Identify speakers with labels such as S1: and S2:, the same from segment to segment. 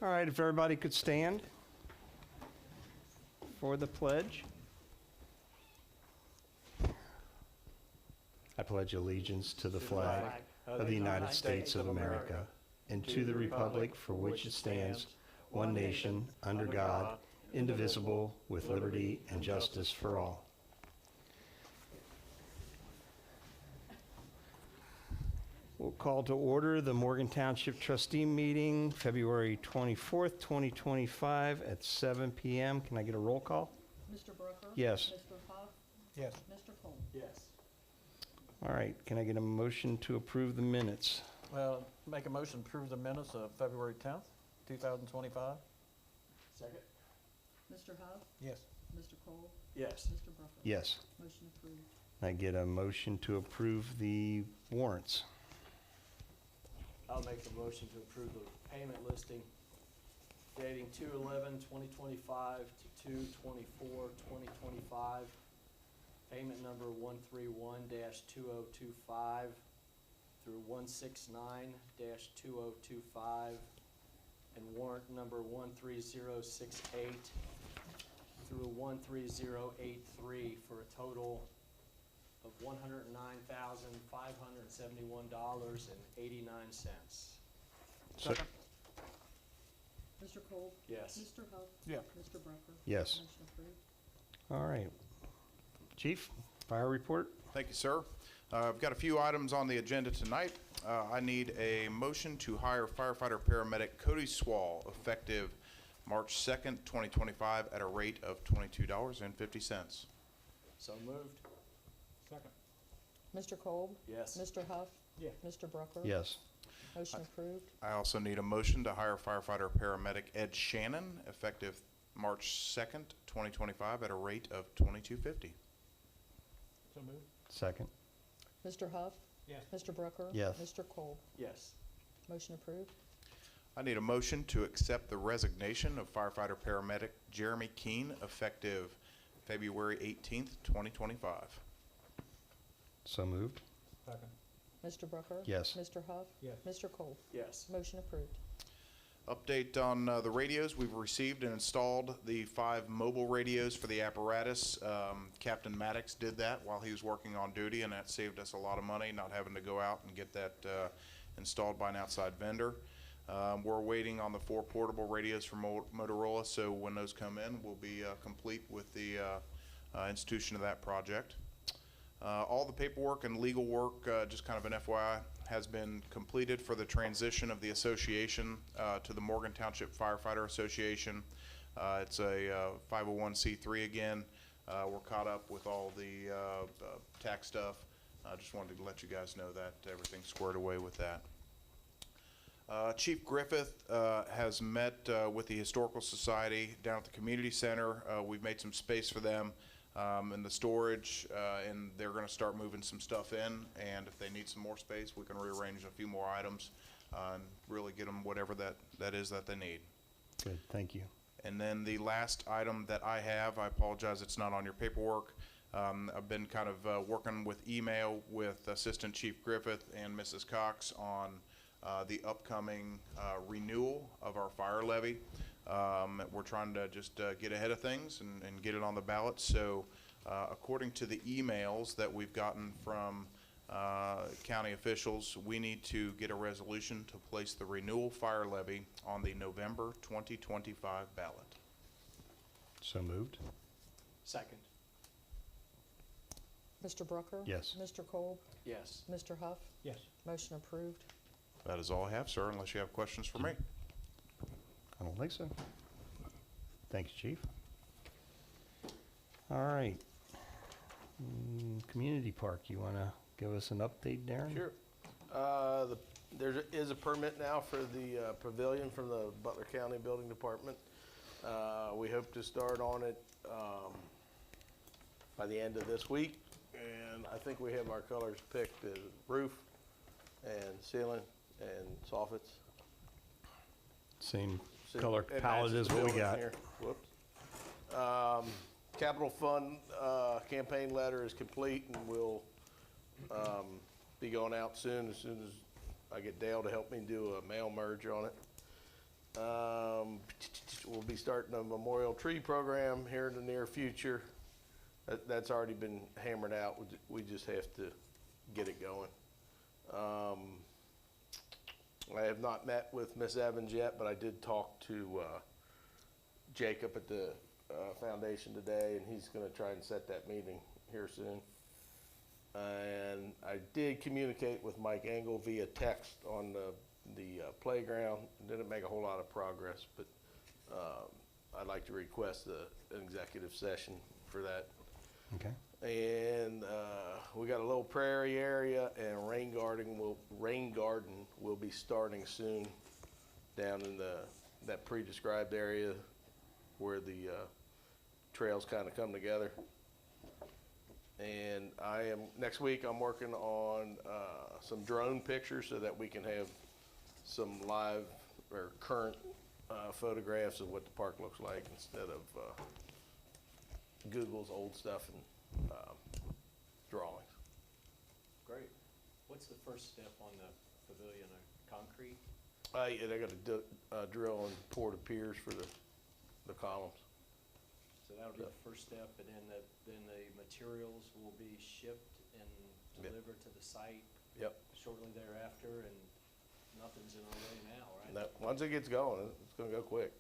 S1: All right, if everybody could stand for the pledge. I pledge allegiance to the flag of the United States of America and to the republic for which it stands, one nation, under God, indivisible, with liberty and justice for all. We'll call to order the Morgan Township Trustee meeting, February 24th, 2025 at 7 p.m. Can I get a roll call?
S2: Mr. Brooker?
S1: Yes.
S2: Mr. Huff?
S3: Yes.
S2: Mr. Cole?
S3: Yes.
S1: All right, can I get a motion to approve the minutes?
S3: Well, make a motion to approve the minutes of February 10th, 2025.
S4: Second?
S2: Mr. Huff?
S3: Yes.
S2: Mr. Cole?
S4: Yes.
S2: Mr. Brooker?
S1: Yes.
S2: Motion approved.
S1: Can I get a motion to approve the warrants?
S4: I'll make the motion to approve the payment listing dating 2/11/2025 to 2/24/2025. Payment number 131-2025 through 169-2025, and warrant number 13068 through 13083 for a total of $109,571.89.
S1: Second.
S2: Mr. Cole?
S4: Yes.
S2: Mr. Huff?
S3: Yeah.
S2: Mr. Brooker?
S1: Yes.
S2: Motion approved.
S1: All right. Chief, fire report?
S5: Thank you, sir. I've got a few items on the agenda tonight. I need a motion to hire firefighter paramedic Cody Swall effective March 2nd, 2025 at a rate of $22.50.
S4: So moved?
S3: Second.
S2: Mr. Cole?
S4: Yes.
S2: Mr. Huff?
S3: Yeah.
S2: Mr. Brooker?
S1: Yes.
S2: Motion approved.
S5: I also need a motion to hire firefighter paramedic Ed Shannon effective March 2nd, 2025 at a rate of $22.50.
S3: So moved.
S1: Second.
S2: Mr. Huff?
S3: Yes.
S2: Mr. Brooker?
S1: Yes.
S2: Mr. Cole?
S4: Yes.
S2: Motion approved.
S5: I need a motion to accept the resignation of firefighter paramedic Jeremy Keene effective February 18th, 2025.
S1: So moved.
S3: Second.
S2: Mr. Brooker?
S1: Yes.
S2: Mr. Huff?
S3: Yes.
S2: Mr. Cole?
S4: Yes.
S2: Motion approved.
S5: Update on the radios. We've received and installed the 5 mobile radios for the apparatus. Captain Maddox did that while he was working on duty, and that saved us a lot of money, not having to go out and get that installed by an outside vendor. We're waiting on the 4 portable radios from Motorola, so when those come in, we'll be complete with the institution of that project. All the paperwork and legal work, just kind of an FYI, has been completed for the transition of the association to the Morgan Township Firefighter Association. It's a 501c3 again. We're caught up with all the tax stuff. I just wanted to let you guys know that everything's squared away with that. Chief Griffith has met with the Historical Society down at the community center. We've made some space for them in the storage, and they're going to start moving some stuff in, and if they need some more space, we can rearrange a few more items and really get them whatever that is that they need.
S1: Good, thank you.
S5: And then the last item that I have, I apologize, it's not on your paperwork. I've been kind of working with email with Assistant Chief Griffith and Mrs. Cox on the upcoming renewal of our fire levy. We're trying to just get ahead of things and get it on the ballot. So according to the emails that we've gotten from county officials, we need to get a resolution to place the renewal fire levy on the November 2025 ballot.
S1: So moved.
S4: Second?
S2: Mr. Brooker?
S1: Yes.
S2: Mr. Cole?
S4: Yes.
S2: Mr. Huff?
S3: Yes.
S2: Motion approved.
S5: That is all I have, sir, unless you have questions for me.
S1: I don't think so. Thanks, Chief. All right. Community Park, you want to give us an update, Darren?
S6: Sure. There is a permit now for the pavilion from the Butler County Building Department. We hope to start on it by the end of this week, and I think we have our colors picked: the roof and ceiling and soffits.
S1: Same
S6: So
S1: color
S6: it
S1: palette
S6: matches
S1: as
S6: the
S1: what we
S6: building
S1: got.
S6: here. Whoops. Capital Fund campaign letter is complete, and we'll be going out soon as I get Dale to help me do a mail merge on it. We'll be starting a memorial tree program here in the near future. That's already been hammered out. We just have to get it going. I have not met with Miss Evans yet, but I did talk to Jacob at the foundation today, and he's going to try and set that meeting here soon. And I did communicate with Mike Engel via text on the playground. Didn't make a whole lot of progress, but I'd like to request an executive session for that.
S1: Okay.
S6: And we got a little prairie area, and rain garden will be starting soon down in that pre-described area where the trails kind of come together. And next week I'm working on some drone pictures so that we can have some live or current photographs of what the park looks like instead of Google's old stuff and drawings.
S4: Great. What's the first step on the pavilion, concrete?
S6: Yeah, they got to drill and pour the piers for the columns.
S4: So that'll be the first step, and then the materials will be shipped and delivered to the site
S6: Yep.
S4: shortly thereafter, and nothing's in our way now, right?
S6: Now, once it gets going, it's going to go quick.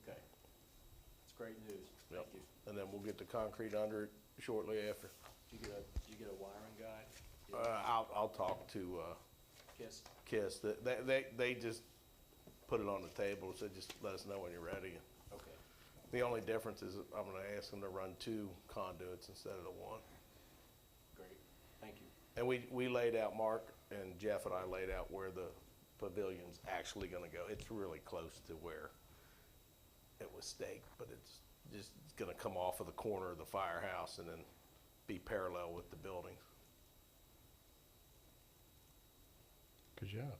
S4: Okay. That's great news.
S6: Yep.
S4: Thank you.
S6: And then we'll get the concrete under it shortly after.
S4: Did you get a wiring guy?
S6: I'll talk to
S4: Kiss?
S6: KISS. They just put it on the table, so just let us know when you're ready.
S4: Okay.
S6: The only difference is I'm going to ask them to run 2 conduits instead of the 1.
S4: Great. Thank you.
S6: And we laid out, Mark and Jeff and I laid out where the pavilion's actually going to go. It's really close to where it was staked, but it's just going to come off of the corner of the firehouse and then be parallel with the buildings.
S1: Good job.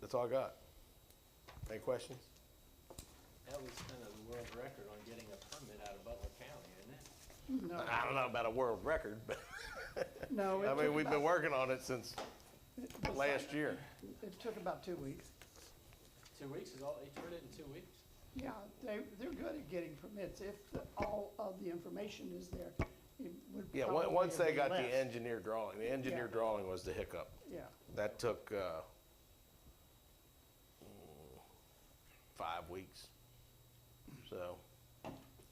S6: That's all I got. Any questions?
S4: That was kind of the world record on getting a permit out of Butler County, isn't it?
S7: No,
S6: I don't know about a world record, but
S7: no,
S6: I mean, we've been working on it since last year.
S7: it took about 2 weeks.
S4: 2 weeks is all, they turned it in 2 weeks?
S7: Yeah, they're good at getting permits if all of the information is there. It would
S6: Yeah,
S7: probably
S6: once
S7: have
S6: they
S7: been
S6: got
S7: less.
S6: the engineer drawing, the engineer
S7: Yeah.
S6: drawing was the hiccup.
S7: Yeah,
S6: That took 5 weeks. So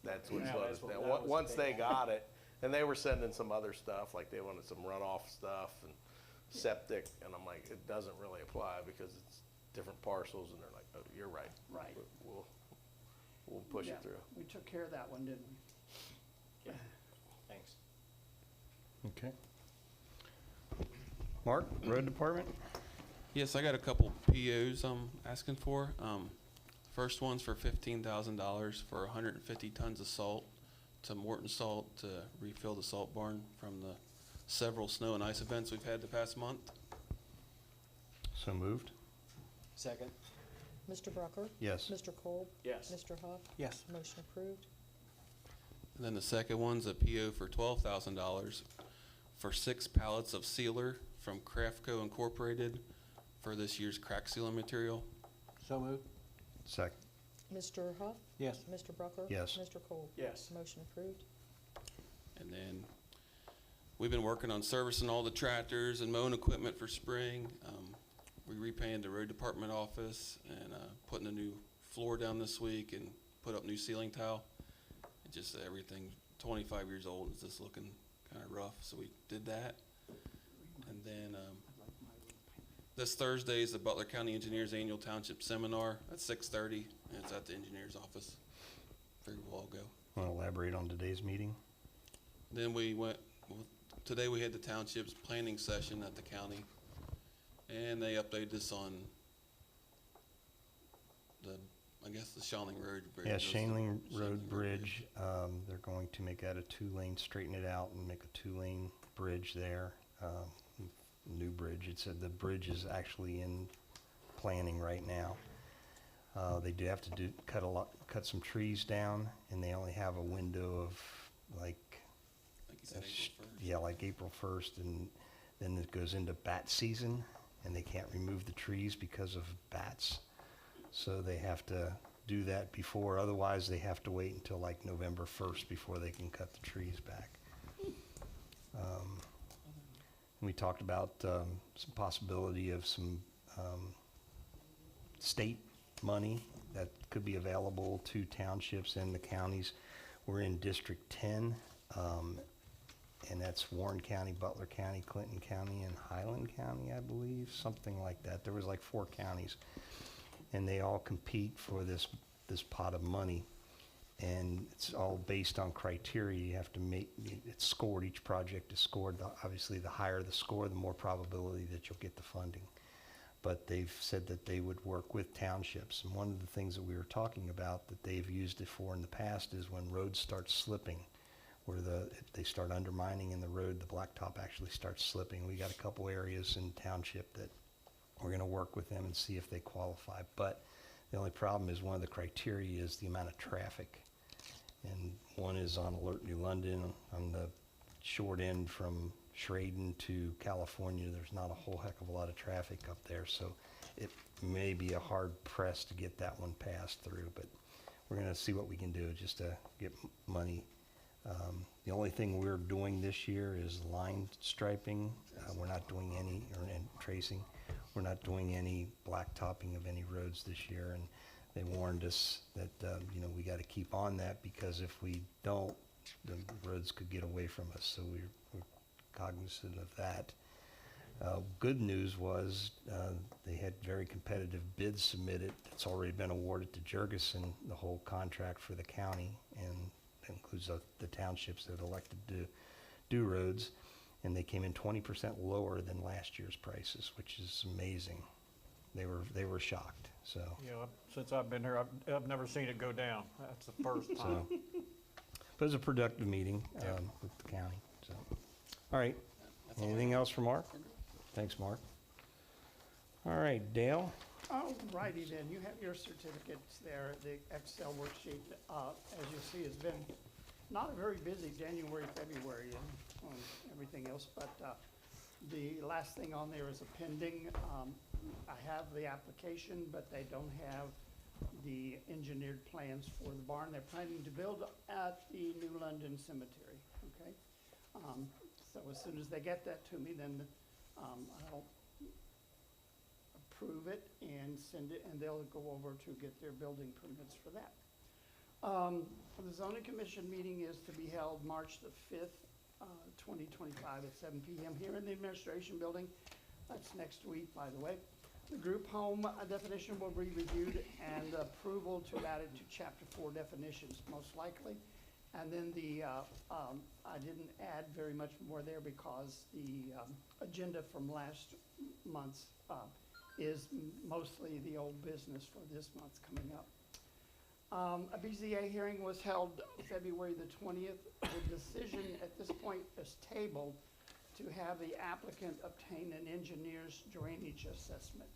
S6: that's what
S4: Yeah,
S6: slowed us
S4: that's what-
S6: down.
S4: that was the
S6: Once
S4: big
S6: they
S4: one.
S6: got it, and they were sending some other stuff, like they wanted some runoff stuff and septic, and I'm like, it doesn't really apply because it's different parcels, and they're like, oh, you're right.
S7: right.
S6: We'll push
S7: Yeah,
S6: it through.
S7: We took care of that one, didn't we?
S4: Okay. Thanks.
S1: Okay. Mark, Road Department?
S8: Yes, I got a couple POs I'm asking for. First one's for $15,000 for 150 tons of salt to Morton Salt to refill the salt barn from the several snow and ice events we've had the past month.
S1: So moved?
S4: Second?
S2: Mr. Brucker?
S1: Yes.
S2: Mr. Kolb?
S4: Yes.
S2: Mr. Huff?
S3: Yes.
S2: Motion approved.
S8: And then the second one's a PO for $12,000 for 6 pallets of sealer from Craftco Incorporated for this year's crack sealing material.
S3: So moved.
S1: Second?
S2: Mr. Huff?
S3: Yes.
S2: Mr. Brucker?
S1: Yes.
S2: Mr. Kolb?
S4: Yes.
S2: Motion approved.
S8: And then we've been working on servicing all the tractors and mowing equipment for spring. We repainted the road department office and putting a new floor down this week and put up new ceiling tile. It just everything 25 years old is just looking kind of rough, so we did that. And then this Thursday is the Butler County Engineers Annual Township Seminar at 6:30, and it's at the engineer's office. Figure we'll all go.
S1: Want to elaborate on today's meeting?
S8: Then today we had the township's planning session at the county, and they updated us on the Shanling Road Bridge.
S1: Yeah, Shanling Road Bridge, they're going to make that a 2-lane, straighten it out and make a 2-lane bridge there. New bridge. It said the bridge is actually in planning right now. They do have to cut some trees down, and they only have a window of like
S8: you said, April 1st.
S1: Yeah, like April 1st, and then it goes into bat season, and they can't remove the trees because of bats. So they have to do that before, otherwise they have to wait until like November 1st before they can cut the trees back. We talked about some possibility of some state money that could be available to townships and the counties. We're in District 10, and that's Warren County, Butler County, Clinton County, and Highland County, I believe, something like that. There was like 4 counties, and they all compete for this pot of money. And it's all based on criteria. You have to make, it's scored, each project is scored. Obviously, the higher the score, the more probability that you'll get the funding. But they've said that they would work with townships. And one of the things that we were talking about that they've used it for in the past is when roads start slipping, where they start undermining in the road, the blacktop actually starts slipping. We got a couple areas in township that we're gonna work with them and see if they qualify. But the only problem is one of the criteria is the amount of traffic. And one is on Alert New London, on the short end from Schraden to California. There's not a whole heck of a lot of traffic up there, so it may be a hard press to get that one passed through, but we're gonna see what we can do just to get money. The only thing we're doing this year is line striping. We're not doing any, and tracing. We're not doing any blacktopping of any roads this year, and they warned us that, you know, we gotta keep on that, because if we don't, the roads could get away from us, so we're cognizant of that. Good news was, they had very competitive bids submitted. It's already been awarded to Jurgensen, the whole contract for the county, and that includes the townships that elected to do roads, and they came in 20% lower than last year's prices, which is amazing. They were shocked, so.
S3: Yeah, since I've been here, I've never seen it go down. That's the first time.
S1: So, but it was a productive meeting with the county, so. All right, anything else for Mark? Thanks, Mark. All right, Dale?
S7: All righty then, you have your certificates there, the Excel worksheet. As you see, it's been not a very busy January, February, and on everything else, but the last thing on there is a pending. I have the application, but they don't have the engineered plans for the barn they're planning to build at the New London Cemetery, okay? So as soon as they get that to me, then I'll approve it and send it, and they'll go over to get their building permits for that. The zoning commission meeting is to be held March the 5th, 2025 at 7 p.m. here in the administration building. That's next week, by the way. The group home definition will be reviewed and approval to add it to chapter 4 definitions, most likely. And then I didn't add very much more there because the agenda from last month's is mostly the old business for this month coming up. A BZA hearing was held February the 20th. The decision at this point is tabled to have the applicant obtain an engineer's drainage assessment.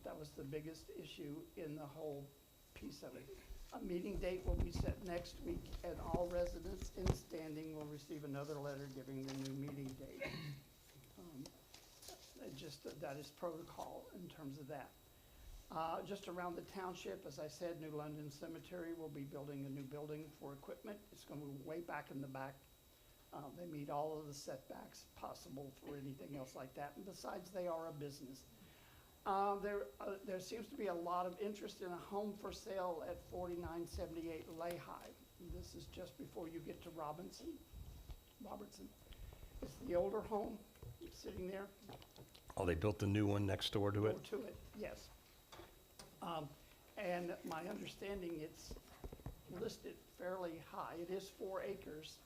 S7: That was the biggest issue in the whole piece of it. A meeting date will be set next week, and all residents in standing will receive another letter giving the new meeting date. That is protocol in terms of that. Just around the township, as I said, New London Cemetery will be building a new building for equipment. It's going to be way back in the back. They meet all of the setbacks possible for anything else like that. And besides, they are a business. There seems to be a lot of interest in a home for sale at 4978 Lehigh. This is just before you get to Robertson. It's the older home sitting there.
S1: Oh, they built a new one next door to it?
S7: To it, yes. And my understanding, it's listed fairly high. It is 4 acres.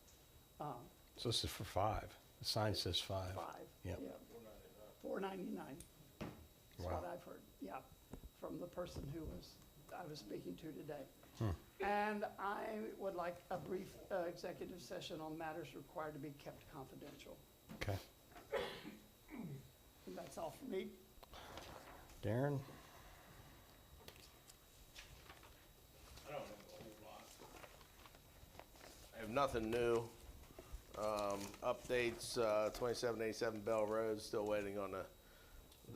S1: So this is for 5. The sign says 5.
S7: 5,
S1: Yep.
S7: yeah. $499. That's
S1: Wow.
S7: what I've heard, yeah, from the person I was speaking to today. And I would like a brief executive session on matters required to be kept confidential.
S1: Okay.
S7: And that's all for me.
S1: Darren?
S6: I have nothing new. Updates, 2787 Bell Road, still waiting on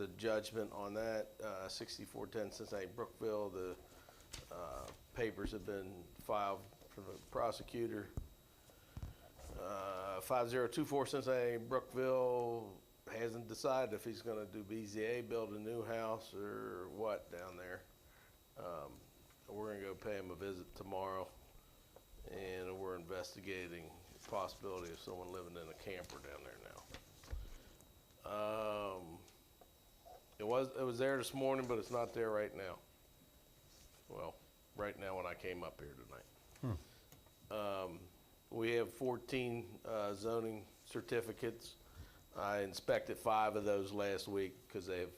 S6: the judgment on that, 6410 Cincinnati Brookville. The papers have been filed for the prosecutor. 5024 Cincinnati Brookville hasn't decided if he's gonna do BZA, build a new house, or what down there. We're gonna go pay him a visit tomorrow, and we're investigating the possibility of someone living in a camper down there now. It was there this morning, but it's not there right now. Well, right now when I came up here tonight. We have 14 zoning certificates. I inspected 5 of those last week because they have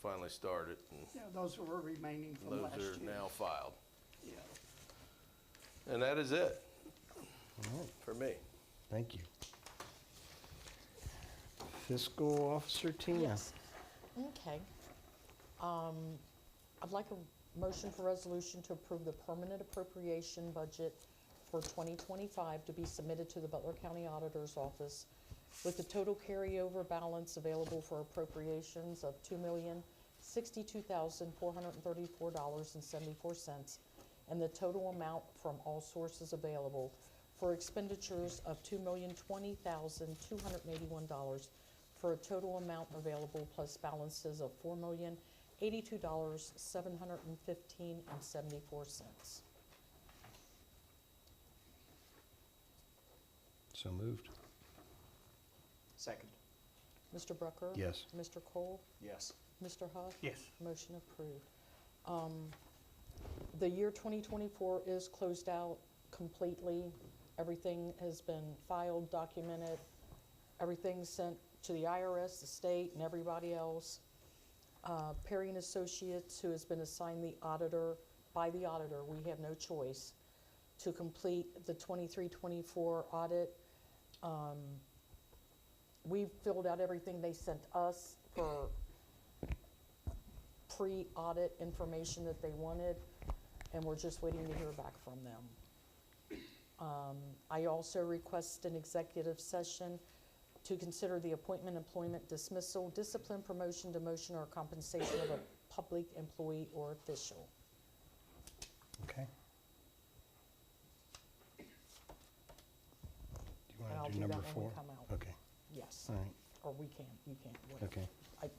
S6: finally started, and
S7: Yeah, those were remaining from last year.
S6: those are now filed.
S7: Yeah.
S6: And that is it
S1: All right,
S6: for me.
S1: thank you. Fiscal Officer Tina.
S2: Yes. Okay. I'd like a motion for resolution to approve the permanent appropriation budget for 2025 to be submitted to the Butler County Auditor's Office with the total carryover balance available for appropriations of $2,062,434.74 and the total amount from all sources available for expenditures of $2,020,281 for a total amount available plus balances of $4,082,715.74.
S1: So moved.
S4: Second.
S2: Mr. Brucker?
S1: Yes.
S2: Mr. Cole?
S4: Yes.
S2: Mr. Huff?
S3: Yes.
S2: Motion approved. The year 2024 is closed out completely. Everything has been filed, documented, everything's sent to the IRS, the state, and everybody else. Perry and Associates, who has been assigned the auditor, by the auditor, we have no choice, to complete the 23-24 audit. We filled out everything they sent us for pre-audit information that they wanted, and we're just waiting to hear back from them. I also request an executive session to consider the appointment, employment, dismissal, discipline, promotion, demotion, or compensation of a public employee or official.
S1: Okay. Do you
S2: And I'll
S1: want to
S2: do
S1: do
S2: that
S1: number
S2: when
S1: 4?
S2: we come out.
S1: Okay,
S2: Yes,
S1: all right,
S2: or we can, you can, whatever.
S1: okay,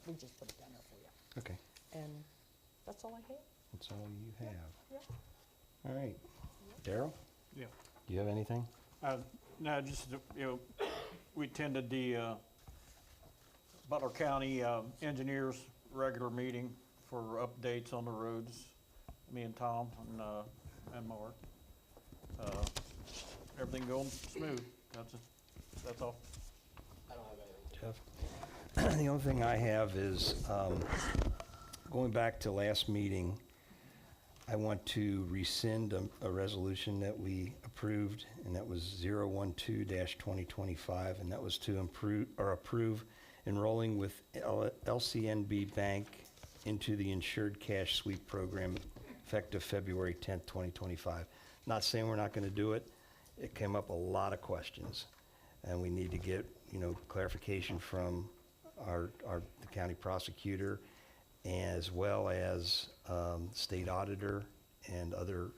S2: We just put it down there for you.
S1: okay.
S2: And that's all I have.
S1: That's all you have.
S2: Yeah.
S1: All right. Daryl,
S3: Yeah.
S1: do you have anything?
S3: No, just, we attended the Butler County Engineers regular meeting for updates on the roads, me and Tom and Mark. Everything going smooth, that's all.
S4: I don't have anything.
S1: Jeff? The only thing I have is, going back to last meeting, I want to rescind a resolution that we approved, and that was 012-2025, and that was to approve enrolling with LCNB Bank into the Insured Cash Sweep Program effective February 10th, 2025. Not saying we're not going to do it. It came up a lot of questions, and we need to get, clarification from the county prosecutor, as well as state auditor and other.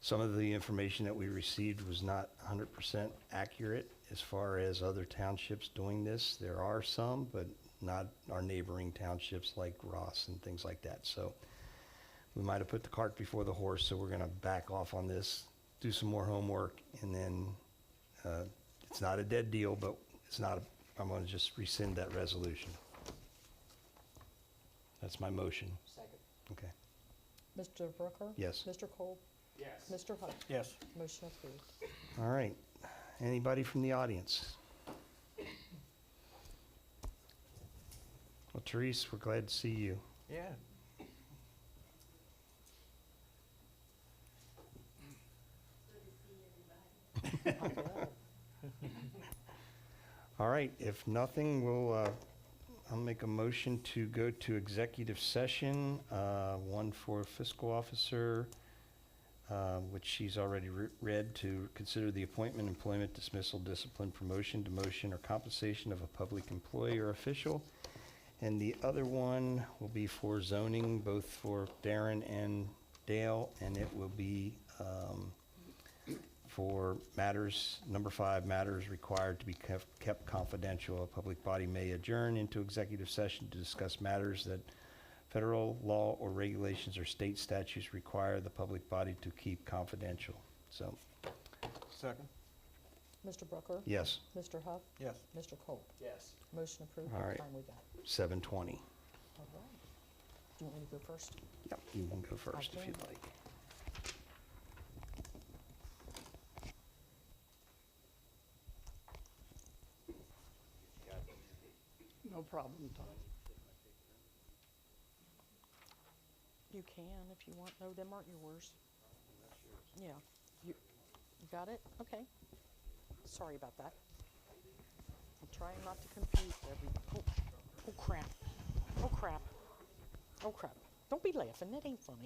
S1: Some of the information that we received was not 100% accurate as far as other townships doing this. There are some, but not our neighboring townships like Ross and things like that. So we might have put the cart before the horse, so we're gonna back off on this, do some more homework, and then it's not a dead deal, but I'm gonna just rescind that resolution. That's my motion.
S4: Second.
S1: Okay.
S2: Mr. Brooker?
S1: Yes.
S2: Mr. Cole?
S4: Yes.
S2: Mr. Huff?
S3: Yes.
S2: Motion approved.
S1: All right. Anybody from the audience? Well, Therese, we're glad to see you.
S3: Yeah.
S1: All right, if nothing, I'll make a motion to go to executive session, one for fiscal officer, which she's already read, to consider the appointment, employment, dismissal, discipline, promotion, demotion, or compensation of a public employee or official, And the other one will be for zoning, both for Darren and Dale, and it will be for matters, number 5, matters required to be kept confidential. A public body may adjourn into executive session to discuss matters that federal law or regulations or state statutes require the public body to keep confidential. So,
S3: Second?
S2: Mr. Brooker?
S1: yes,
S2: Mr. Huff?
S3: Yes.
S2: Mr. Culp?
S4: Yes.
S2: Motion approved.
S1: All
S2: What
S1: right.
S2: time we got?
S1: 7:20.
S2: All right. Do you want me to go first?
S1: Yep, you can go first if
S2: Okay.
S1: you'd like.
S7: No problem, Tom.
S2: You can if you want. No, them aren't yours. Yeah. You got it? Okay. Sorry about that. I'm trying not to confuse oh crap. Oh crap. Oh crap. Don't be laughing. That ain't funny.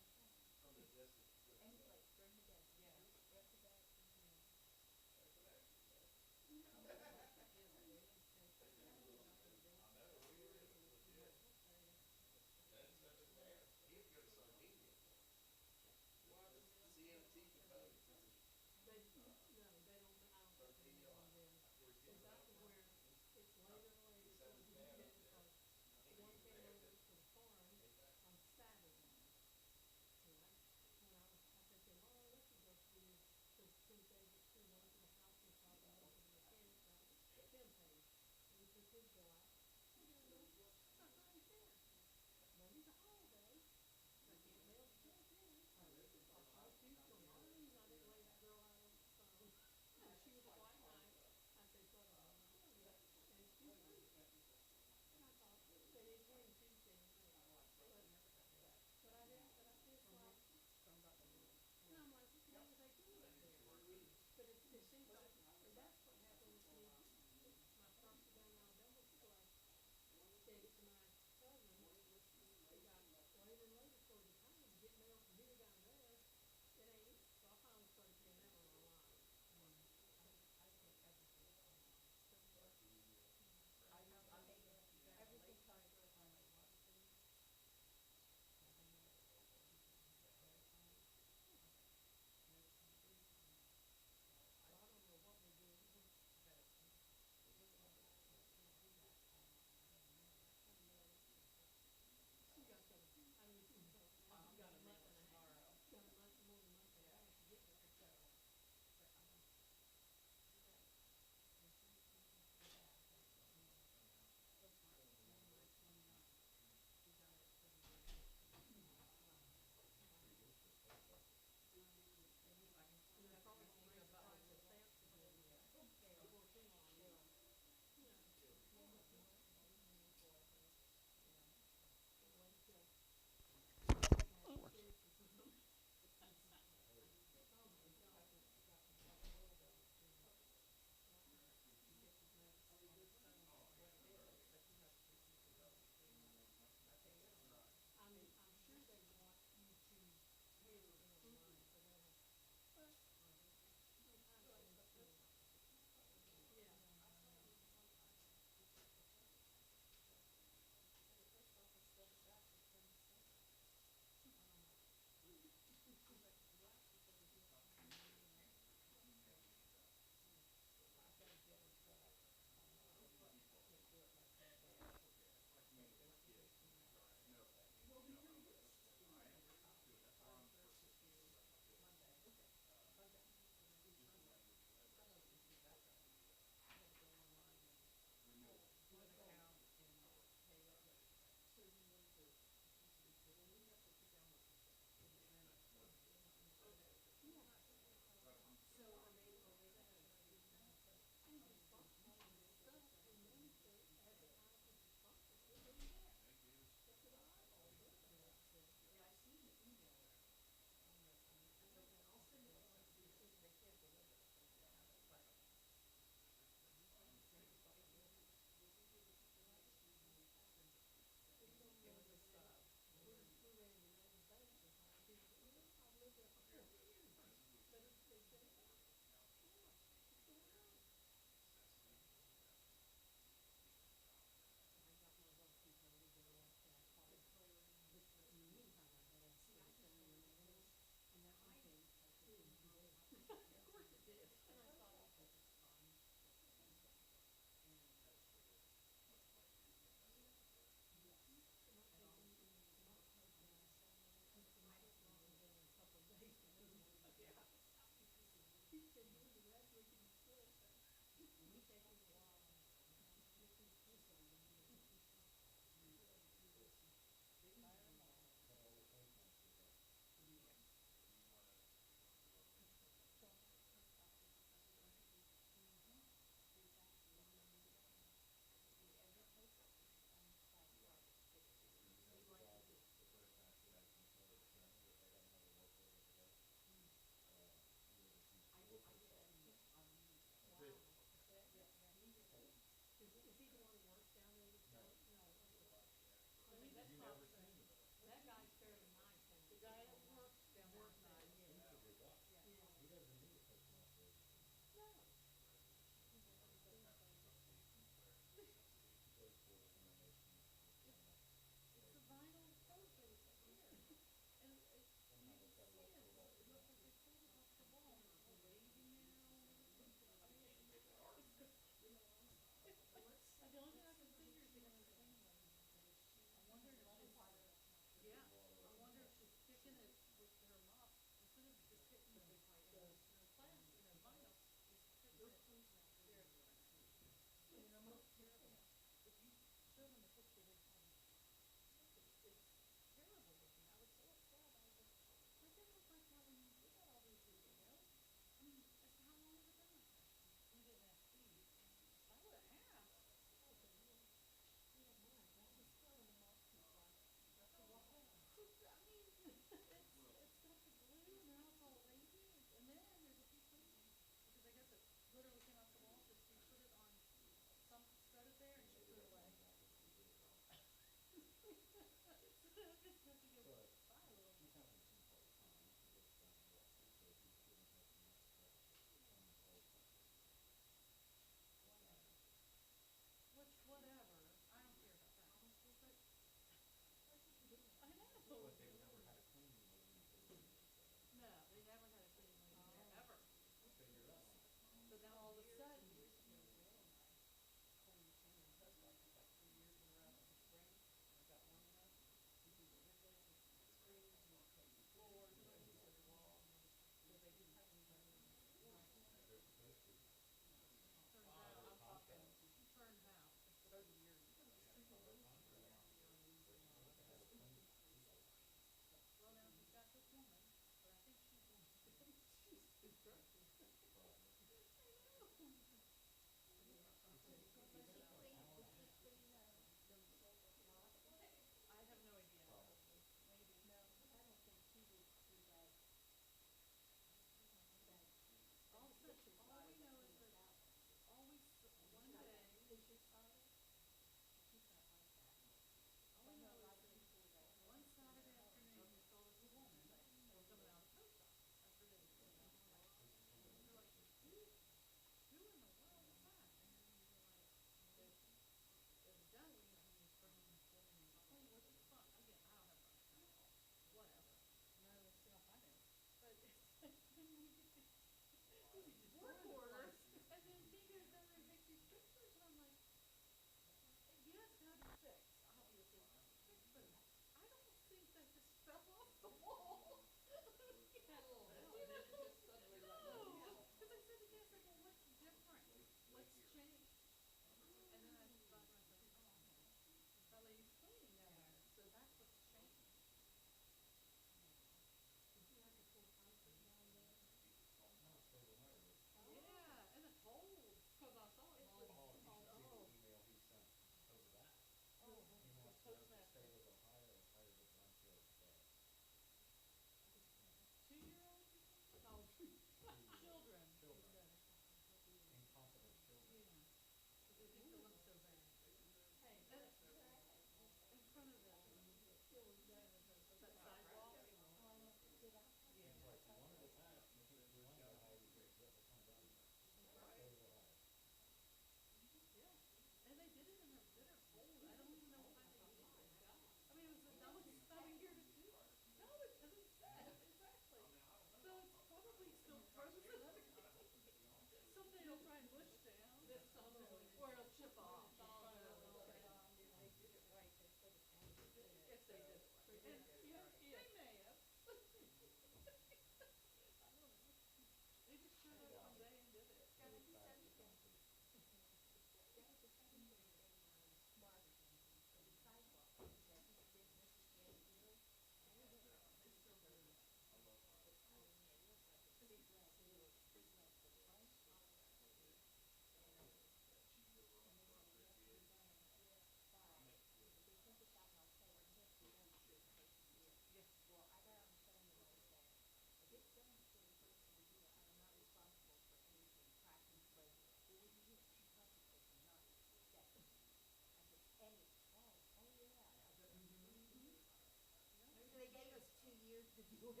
S9: I think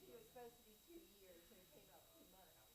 S9: it was supposed to be 2 years, and it came out 2 months.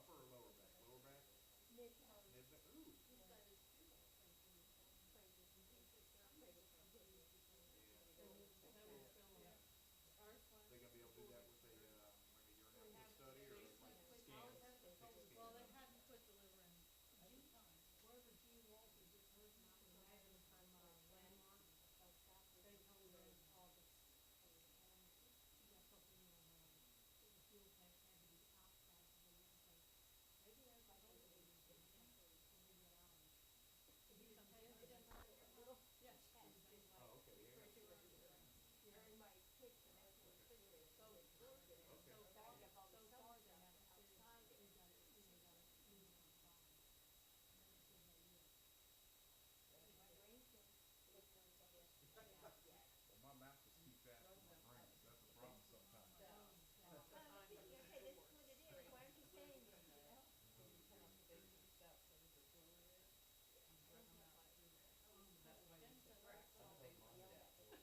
S5: Upper or lower back? Lower back?
S9: Mid back.
S5: Mid back? Ooh.
S9: He's got his two phrases and pieces, not phrases, but pieces.
S5: They gonna be able to do that with a, like a urinalysis study or like scans? Take a scan?
S9: Well, they haven't put the liver in at the time. Wherever Gene Walters is hers, and I would imagine from Landmark, they told her in August. She got something on, the fuel tank had to be outside the building, so maybe that's like over the weekend, maybe an hour. Could be some tail. Yes.
S5: Oh, okay, yeah.
S9: They're in my kitchen, that's in the refrigerator. So far, they haven't said outside it. They got it, got it clean outside. Never said that yet.
S5: Well, my mouth is too fast for my brain, so that's a problem sometimes.
S9: Okay, this is what it is, why aren't you saying it, you know?
S5: Oh, yeah. No. Okay.
S9: Still have a smell, you know, that's just here.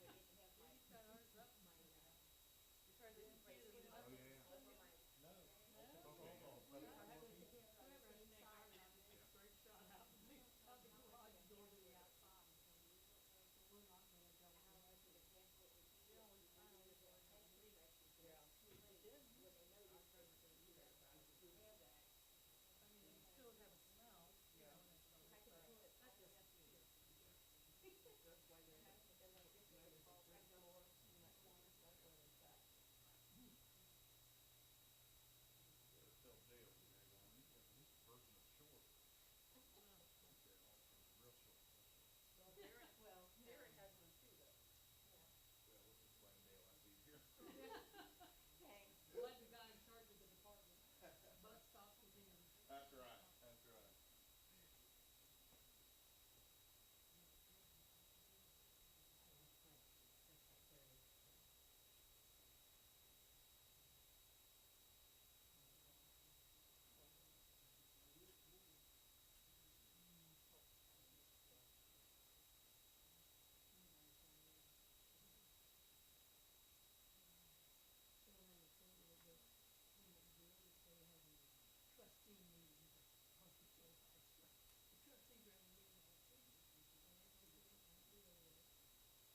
S5: Better tell Dale, you guys, this version of short. Okay, real short, real short.
S9: Well, Darren has one too, though.
S5: Well, let's explain Dale, that's easier.
S9: Thanks.
S10: Let the guy in charge of the department, butt stops with him.
S5: That's right, that's right.
S10: Trustee meeting, the trustees are in the meeting on Tuesday, and they told me I'm doing it.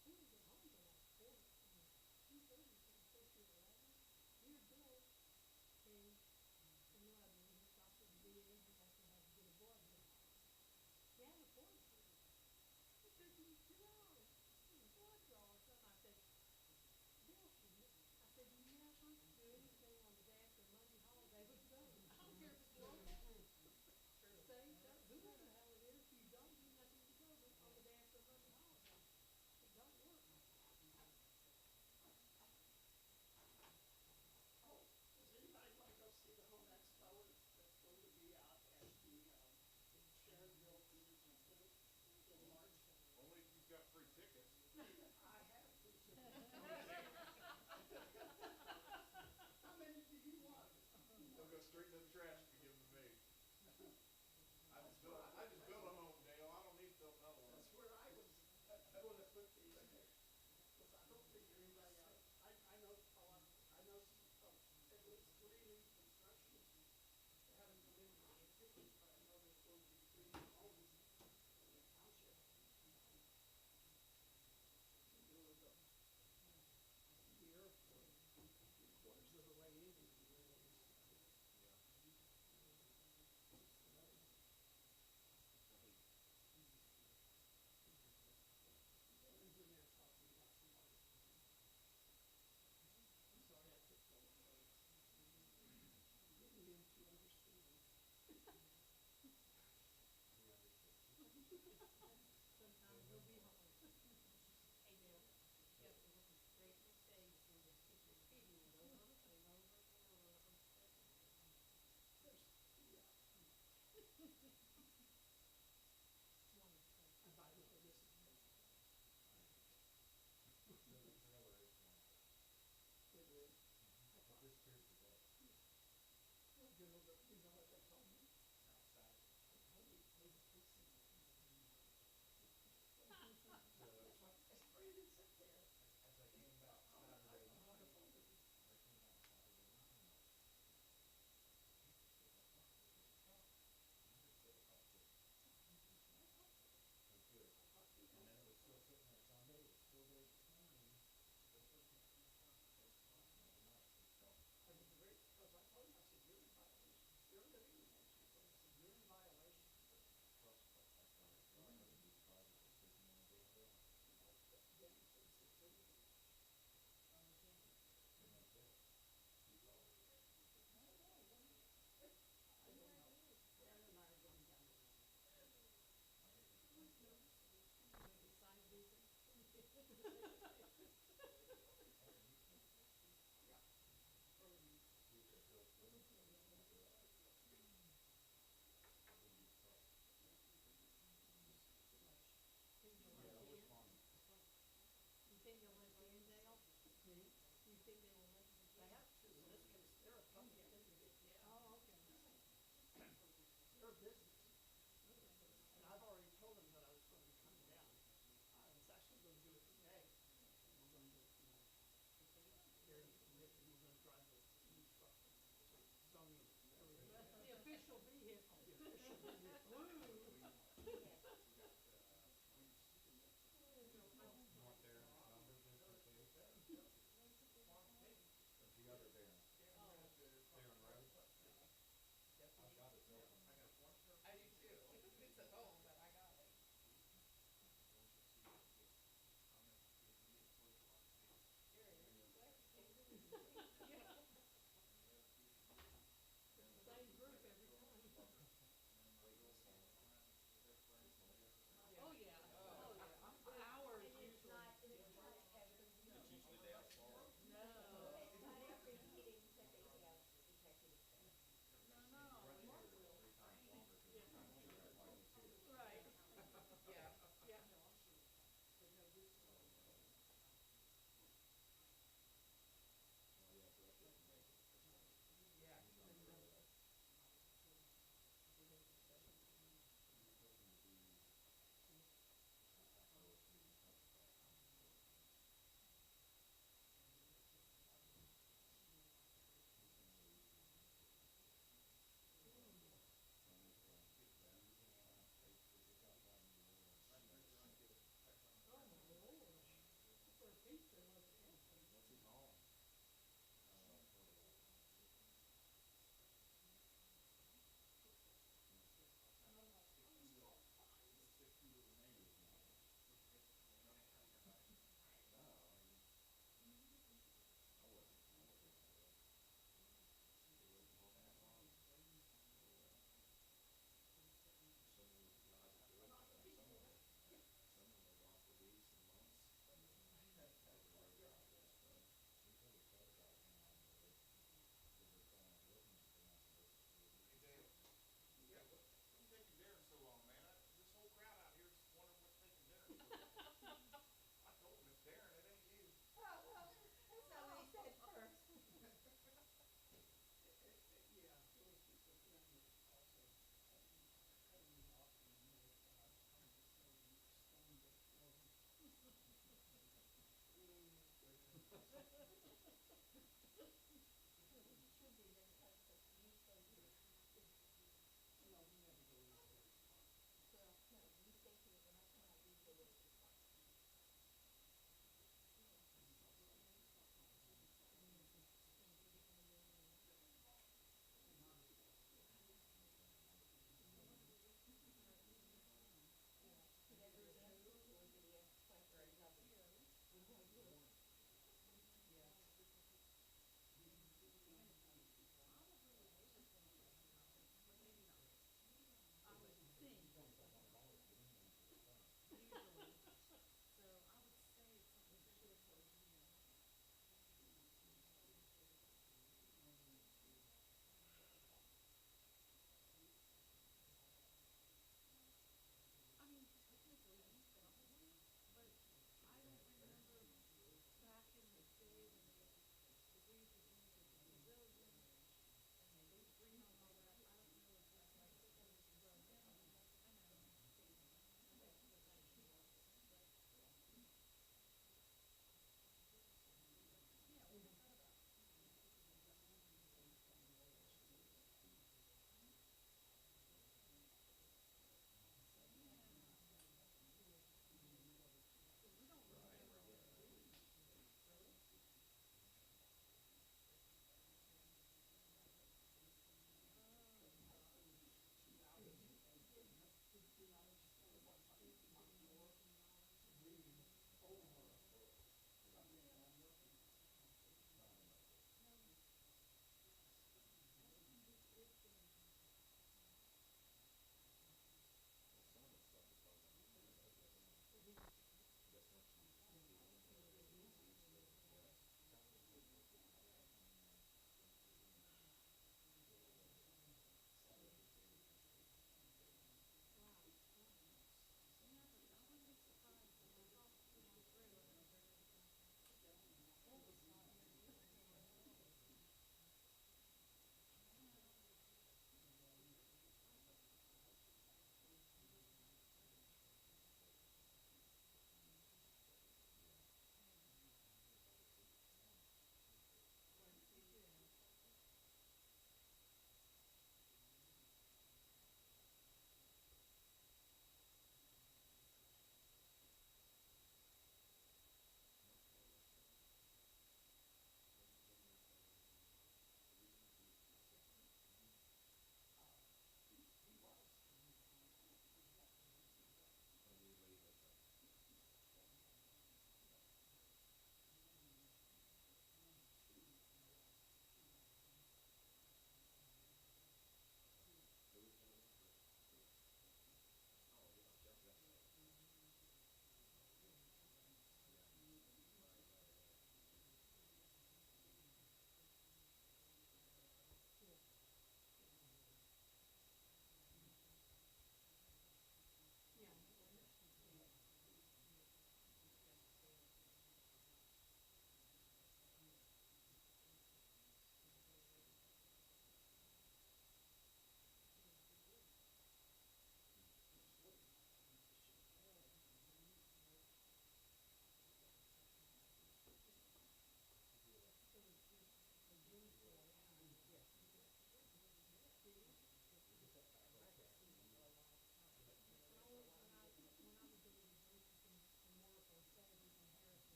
S10: We didn't get home till like 2:30, so I'm supposed to 11. Here's Bill, came, and you know, I mean, he stopped at the VA, he actually had to get a blood draw. He had an appointment for me. It took me 2 hours, for the blood draw or something. I said, Bill, I said, you never do anything on the day after Monday holiday but go. I don't care if it's long. Say, whoever the hell it is, you don't do nothing to go on the day after Monday holiday. It don't work.
S7: Oh, does anybody want to go see the home expo that's going to be out at the, Sharonville Community Center in March?
S5: Only if you've got free tickets.
S7: I have free tickets. How many do you want?
S5: They'll go straight to the trash if you give them to me. I just built a home, Dale, I don't need to build another one.
S7: That's where I was going to put these, because I don't think anybody else, I know a lot, I know at least 3 new constructions. They haven't come in for the tickets, but I know there's going to be 3 new homes in the township. There was a year for 3/4 of the way into the year.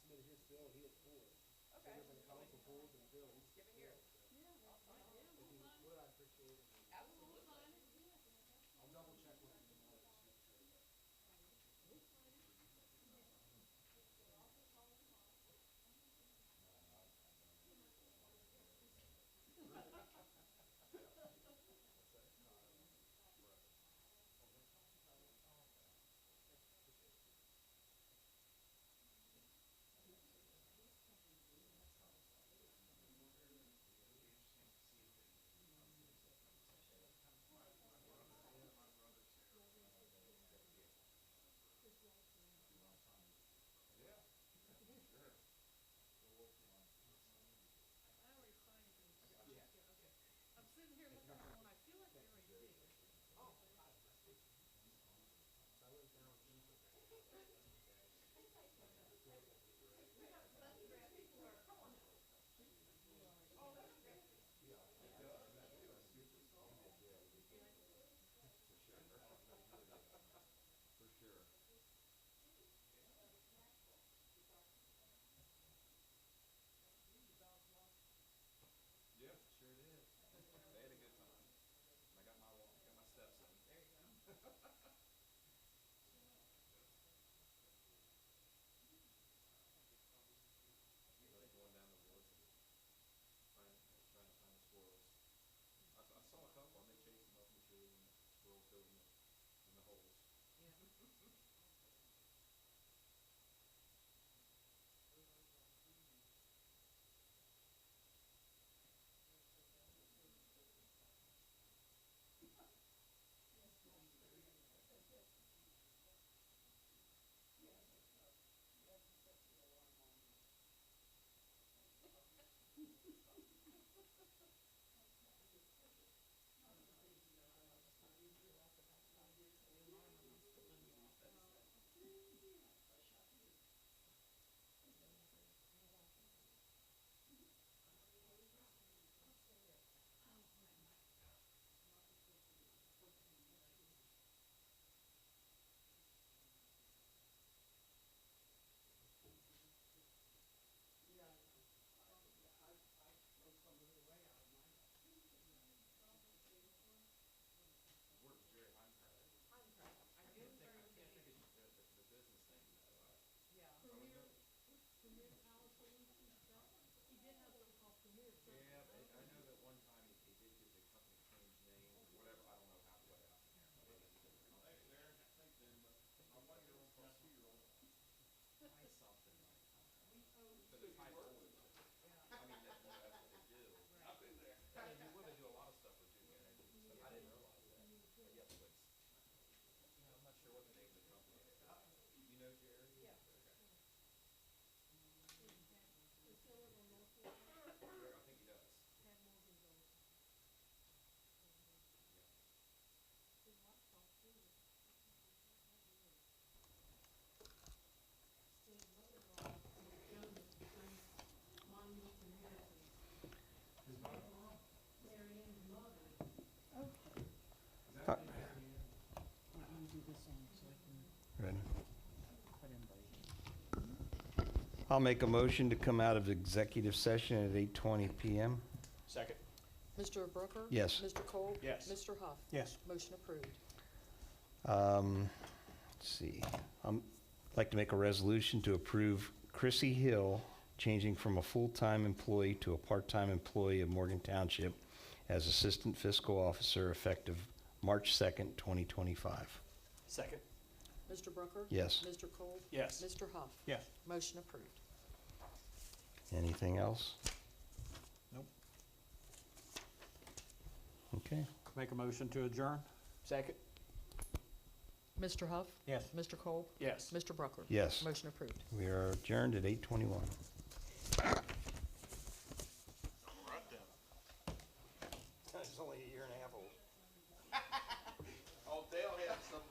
S4: submitted his bill, he had pulled. So there's been a couple of pulls in the bill, he's still. If you would, I'd appreciate it. Absolutely. I'll double check with him tomorrow to make sure.
S9: I'm sitting here looking at one, I feel like I already did.
S4: So I went down to
S8: Yeah, sure did. They had a good time. I got my steps in. There you go. Like going down the woods and trying to find the squirrels. I saw a couple and they chased them up in the tree and the squirrels go in the holes.
S9: Yeah.
S8: Where's Jerry Heimkart? I can't think of the business name though.
S9: Yeah. Premier Power Solutions, he did have something called Premier something.
S8: Yeah, but I know that one time he did get the company changed name or whatever. I don't know how what happened there. But it's a different company. Thanks, Darren. Thanks, Dan. My 1-year-old, my 2-year-old. Try something like but the title always. I mean that's what they do. I've been there. I mean, they do a lot of stuff with Duke Energy, so I didn't realize that. But yeah, so it's I'm not sure what the name of the company is. You know Jerry?
S9: Yeah.
S8: Okay.
S9: They still live on North Fork,
S8: Sure, I think he does.
S9: Pat Morgan's old house.
S8: Yeah.
S9: His wife talked to him. So his mother-in-law, Jonas, brings monuments and heritage. Mary Ann's mother.
S1: Ready? I'll make a motion to come out of executive session at 8:20 PM.
S3: Second.
S2: Mr. Brooker?
S1: Yes.
S2: Mr. Cole?
S3: Yes.
S2: Mr. Huff?
S3: Yes.
S2: Motion approved.
S1: Let's see. I'd like to make a resolution to approve Chrissy Hill changing from a full-time employee to a part-time employee of Morgan Township as Assistant Fiscal Officer effective March 2nd, 2025.
S3: Second.
S2: Mr. Brooker?
S1: Yes.
S2: Mr. Cole?
S3: Yes.
S2: Mr. Huff?
S3: Yes.
S2: Motion approved.
S1: Anything else?
S3: Nope.
S1: Okay.
S3: Make a motion to adjourn? Second.
S2: Mr. Huff?
S3: Yes.
S2: Mr. Cole?
S3: Yes.
S2: Mr. Brooker?
S1: Yes.
S2: Motion approved.
S1: We are adjourned at 8:21.
S3: It's only a year and a half old.
S6: Oh, they'll have some